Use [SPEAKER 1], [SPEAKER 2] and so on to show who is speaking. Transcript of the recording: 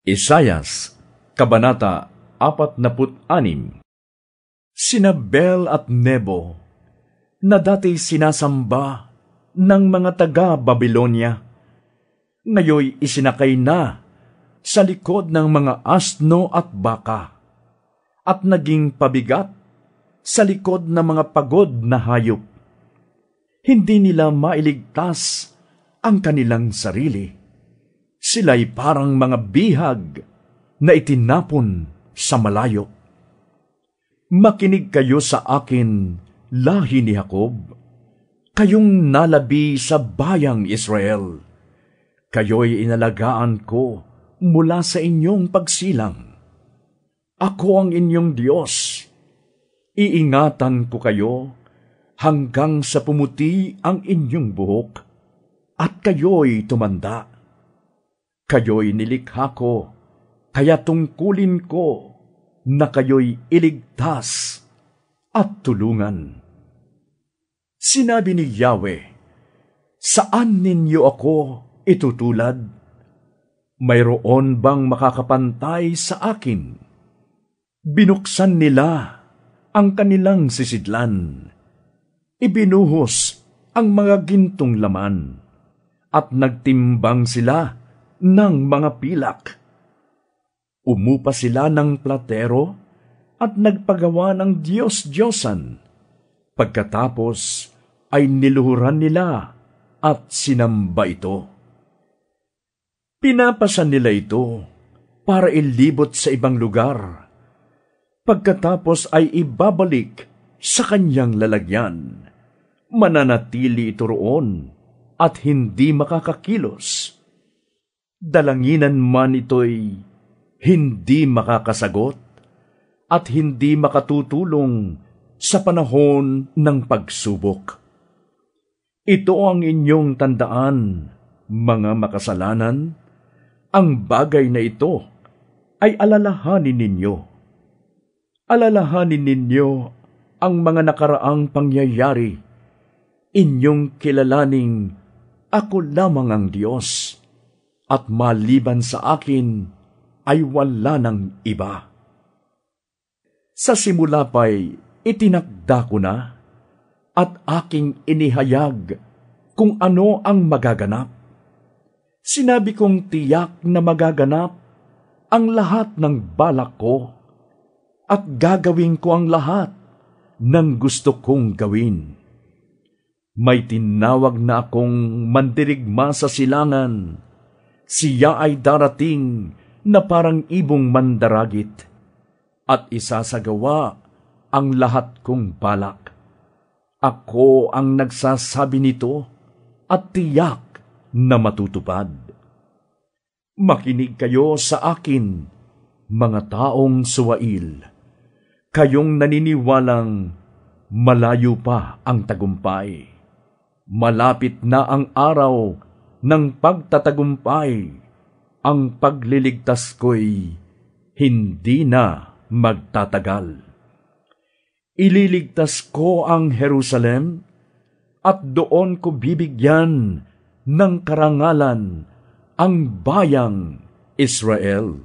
[SPEAKER 1] Isayas, Kabanata 46. Sina Bel at Nebo, na dati sinasamba ng mga taga-Babilonya, ngayoy isinakay na sa likod ng mga asno at baka, at naging pabigat sa likod ng mga pagod na hayop. Hindi nila mailigtas ang kanilang sarili. Sila'y parang mga bihag na itinapon sa malayo. Makinig kayo sa akin, lahi ni Jacob, kayong nalabi sa bayang Israel. Kayo'y inalagaan ko mula sa inyong pagsilang. Ako ang inyong Diyos. Iingatan ko kayo hanggang sa pumuti ang inyong buhok at kayo'y tumanda. Kayo'y nilikha ko, kaya tungkulin ko na kayo'y iligtas at tulungan. Sinabi ni Yahweh, saan ninyo ako itutulad? Mayroon bang makakapantay sa akin? Binuksan nila ang kanilang sisidlan, ibinuhos ang mga gintong laman, at nagtimbang sila ng mga pilak. Umupa sila ng platero at nagpagawa ng Diyos-Diyosan. Pagkatapos ay niluhuran nila at sinamba ito. Pinapasan nila ito para ilibot sa ibang lugar. Pagkatapos ay ibabalik sa kanyang lalagyan. Mananatili ito roon at hindi makakakilos. Dalanginan man ito'y hindi makakasagot at hindi makatutulong sa panahon ng pagsubok. Ito ang inyong tandaan, mga makasalanan. Ang bagay na ito ay alalahanin ninyo. Alalahanin ninyo ang mga nakaraang pangyayari. Inyong kilalaning ako lamang ang Diyos, at maliban sa akin ay wala ng iba. Sa simula pa'y itinakda ko na at aking inihayag kung ano ang magaganap. Sinabi kong tiyak na magaganap ang lahat ng balak ko at gagawin ko ang lahat ng gusto kong gawin. May tinawag na akong mandirigma sa silangan. Siya ay darating na parang ibong mandaragit at isasagawa ang lahat kong balak. Ako ang nagsasabi nito at tiyak na matutupad. Makinig kayo sa akin, mga taong suwail. Kayong naniniwalang malayo pa ang tagumpay. Malapit na ang araw ng pagtatagumpay, ang pagliligtas ko'y hindi na magtatagal. Ililigtas ko ang Jerusalem at doon ko bibigyan ng karangalan ang bayang Israel.